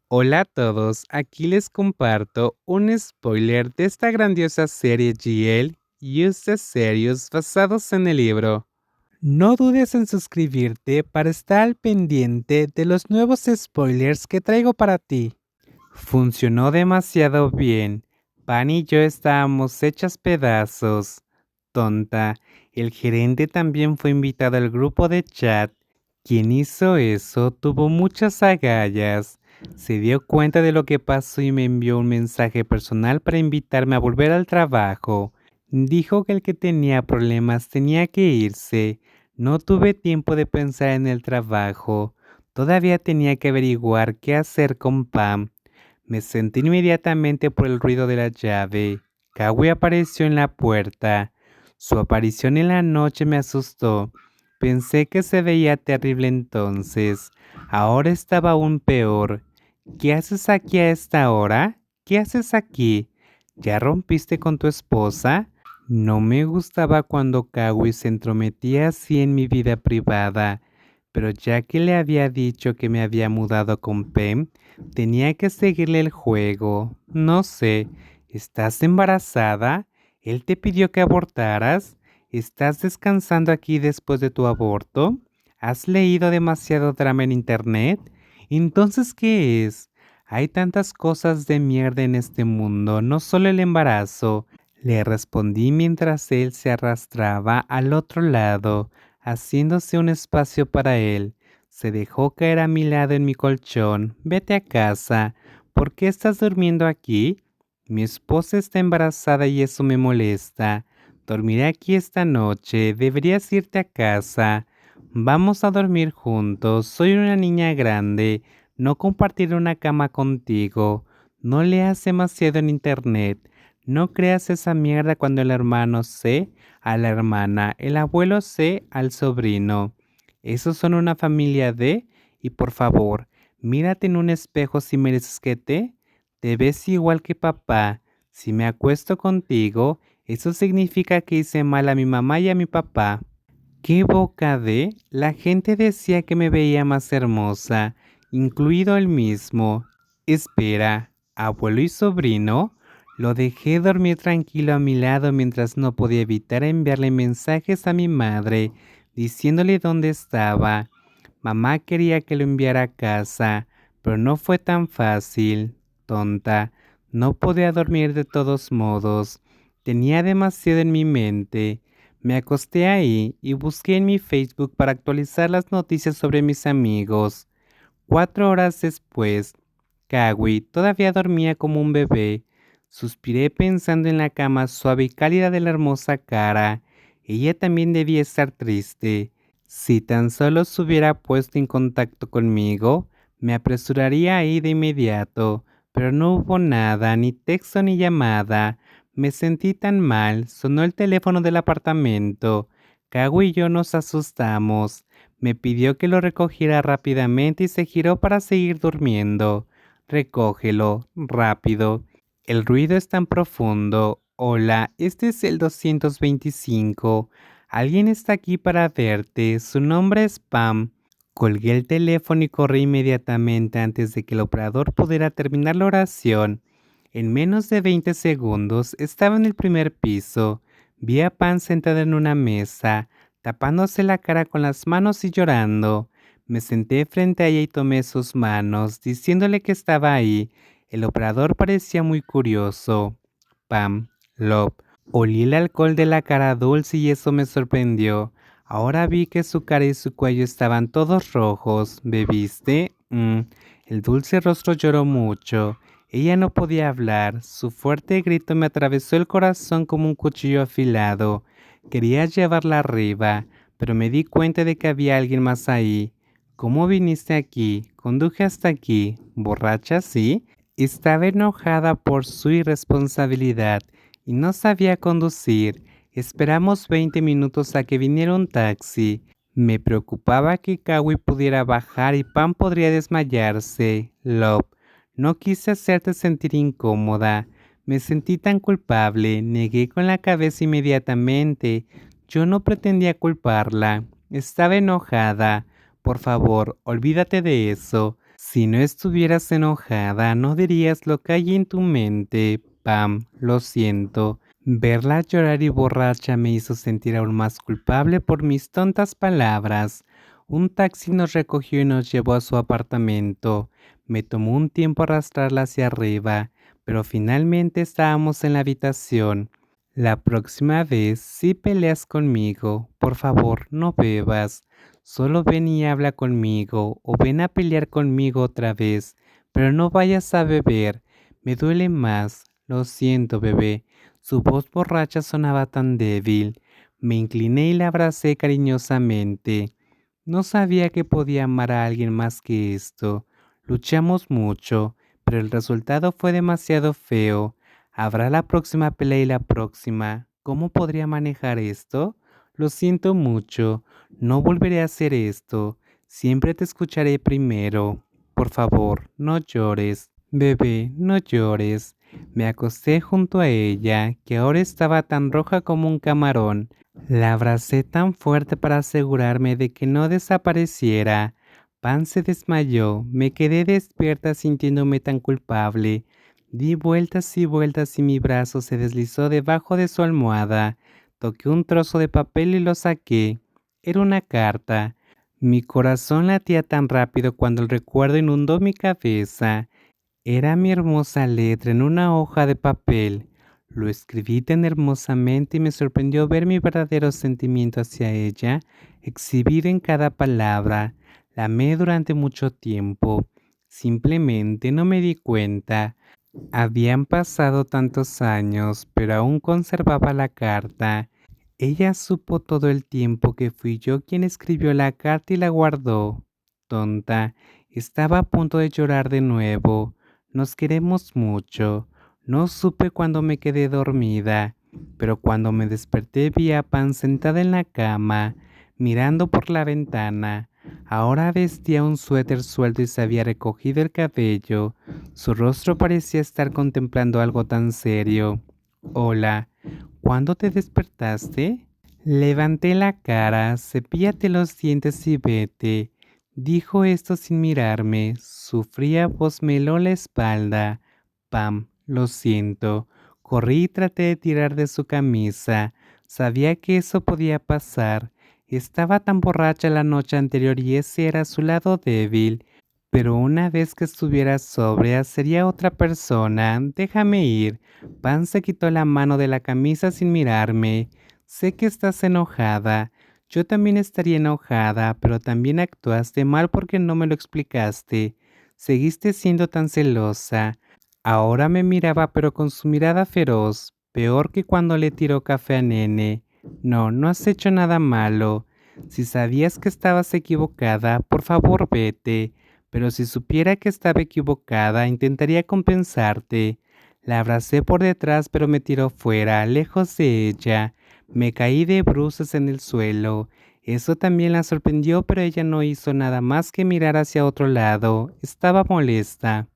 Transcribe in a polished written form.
Hola a todos, aquí les comparto un spoiler de esta grandiosa serie GL Use Serious basados en el libro. No dudes en suscribirte para estar al pendiente de los nuevos spoilers que traigo para ti. Funcionó demasiado bien. Pan y yo estábamos hechas pedazos. Tonta, el gerente también fue invitado al grupo de chat. Quien hizo eso tuvo muchas agallas. Se dio cuenta de lo que pasó y me envió un mensaje personal para invitarme a volver al trabajo. Dijo que el que tenía problemas tenía que irse. No tuve tiempo de pensar en el trabajo. Todavía tenía que averiguar qué hacer con Pam. Me senté inmediatamente por el ruido de la llave. Kawi apareció en la puerta. Su aparición en la noche me asustó. Pensé que se veía terrible entonces. Ahora estaba aún peor. ¿Qué haces aquí a esta hora? ¿Qué haces aquí? ¿Ya rompiste con tu esposa? No me gustaba cuando Kawi se entrometía así en mi vida privada, pero ya que le había dicho que me había mudado con Pem, tenía que seguirle el juego. No sé, ¿estás embarazada? ¿Él te pidió que abortaras? ¿Estás descansando aquí después de tu aborto? ¿Has leído demasiado drama en internet? Entonces, ¿qué es? Hay tantas cosas de mierda en este mundo, no solo el embarazo. Le respondí mientras él se arrastraba al otro lado, haciéndose un espacio para él. Se dejó caer a mi lado en mi colchón. Vete a casa. ¿Por qué estás durmiendo aquí? Mi esposa está embarazada y eso me molesta. Dormiré aquí esta noche. Deberías irte a casa. Vamos a dormir juntos. Soy una niña grande. No compartiré una cama contigo. No leas demasiado en internet. No creas esa mierda cuando el hermano C a la hermana, el abuelo C al sobrino. Esos son una familia de... Y por favor, mírate en un espejo si mereces que te ves igual que papá. Si me acuesto contigo, eso significa que hice mal a mi mamá y a mi papá. ¿Qué boca de? La gente decía que me veía más hermosa, incluido el mismo. Espera, abuelo y sobrino. Lo dejé dormir tranquilo a mi lado mientras no podía evitar enviarle mensajes a mi madre, diciéndole dónde estaba. Mamá quería que lo enviara a casa, pero no fue tan fácil. Tonta, no podía dormir de todos modos. Tenía demasiado en mi mente. Me acosté ahí y busqué en mi Facebook para actualizar las noticias sobre mis amigos. 4 horas después, Kawi todavía dormía como un bebé. Suspiré pensando en la cama suave y cálida de la hermosa cara. Ella también debía estar triste. Si tan solo se hubiera puesto en contacto conmigo, me apresuraría ahí de inmediato, pero no hubo nada, ni texto ni llamada. Me sentí tan mal, sonó el teléfono del apartamento. Kawi y yo nos asustamos. Me pidió que lo recogiera rápidamente y se giró para seguir durmiendo. Recógelo, rápido. El ruido es tan profundo. Hola, este es el 225. Alguien está aquí para verte. Su nombre es Pam. Colgué el teléfono y corrí inmediatamente antes de que el operador pudiera terminar la oración. En menos de 20 segundos estaba en el primer piso. Vi a Pam sentada en una mesa, tapándose la cara con las manos y llorando. Me senté frente a ella y tomé sus manos, diciéndole que estaba ahí. El operador parecía muy curioso. Pam, Love. Olí el alcohol de la cara dulce y eso me sorprendió. Ahora vi que su cara y su cuello estaban todos rojos. ¿Bebiste? El dulce rostro lloró mucho. Ella no podía hablar. Su fuerte grito me atravesó el corazón como un cuchillo afilado. Quería llevarla arriba, pero me di cuenta de que había alguien más ahí. ¿Cómo viniste aquí? Conduje hasta aquí. ¿Borracha, sí? Estaba enojada por su irresponsabilidad y no sabía conducir. Esperamos 20 minutos a que viniera un taxi. Me preocupaba que Kawi pudiera bajar y Pam podría desmayarse. Love, no quise hacerte sentir incómoda. Me sentí tan culpable, negué con la cabeza inmediatamente. Yo no pretendía culparla. Estaba enojada. Por favor, olvídate de eso. Si no estuvieras enojada, no dirías lo que hay en tu mente. Pam, lo siento. Verla llorar y borracha me hizo sentir aún más culpable por mis tontas palabras. Un taxi nos recogió y nos llevó a su apartamento. Me tomó un tiempo arrastrarla hacia arriba, pero finalmente estábamos en la habitación. La próxima vez, si peleas conmigo, por favor, no bebas. Solo ven y habla conmigo, o ven a pelear conmigo otra vez, pero no vayas a beber. Me duele más. Lo siento, bebé. Su voz borracha sonaba tan débil. Me incliné y la abracé cariñosamente. No sabía que podía amar a alguien más que esto. Luchamos mucho, pero el resultado fue demasiado feo. ¿Habrá la próxima pelea y la próxima? ¿Cómo podría manejar esto? Lo siento mucho. No volveré a hacer esto. Siempre te escucharé primero. Por favor, no llores. Bebé, no llores. Me acosté junto a ella, que ahora estaba tan roja como un camarón. La abracé tan fuerte para asegurarme de que no desapareciera. Pan se desmayó. Me quedé despierta sintiéndome tan culpable. Di vueltas y vueltas y mi brazo se deslizó debajo de su almohada. Toqué un trozo de papel y lo saqué. Era una carta. Mi corazón latía tan rápido cuando el recuerdo inundó mi cabeza. Era mi hermosa letra en una hoja de papel. Lo escribí tan hermosamente y me sorprendió ver mi verdadero sentimiento hacia ella, exhibido en cada palabra. La amé durante mucho tiempo. Simplemente no me di cuenta. Habían pasado tantos años, pero aún conservaba la carta. Ella supo todo el tiempo que fui yo quien escribió la carta y la guardó. Tonta, estaba a punto de llorar de nuevo. Nos queremos mucho. No supe cuando me quedé dormida, pero cuando me desperté vi a Pan sentada en la cama, mirando por la ventana. Ahora vestía un suéter suelto y se había recogido el cabello. Su rostro parecía estar contemplando algo tan serio. Hola, ¿cuándo te despertaste? Levanté la cara, cepíllate los dientes y vete. Dijo esto sin mirarme. Su fría voz me heló la espalda. Pam, lo siento. Corrí y traté de tirar de su camisa. Sabía que eso podía pasar. Estaba tan borracha la noche anterior y ese era su lado débil. Pero una vez que estuviera sobria sería otra persona. Déjame ir. Pan se quitó la mano de la camisa sin mirarme. Sé que estás enojada. Yo también estaría enojada, pero también actuaste mal porque no me lo explicaste. Seguiste siendo tan celosa. Ahora me miraba pero con su mirada feroz, peor que cuando le tiró café a Nene. No, no has hecho nada malo. Si sabías que estabas equivocada, por favor vete. Pero si supiera que estaba equivocada, intentaría compensarte. La abracé por detrás, pero me tiró fuera, lejos de ella. Me caí de bruces en el suelo. Eso también la sorprendió, pero ella no hizo nada más que mirar hacia otro lado. Estaba molesta.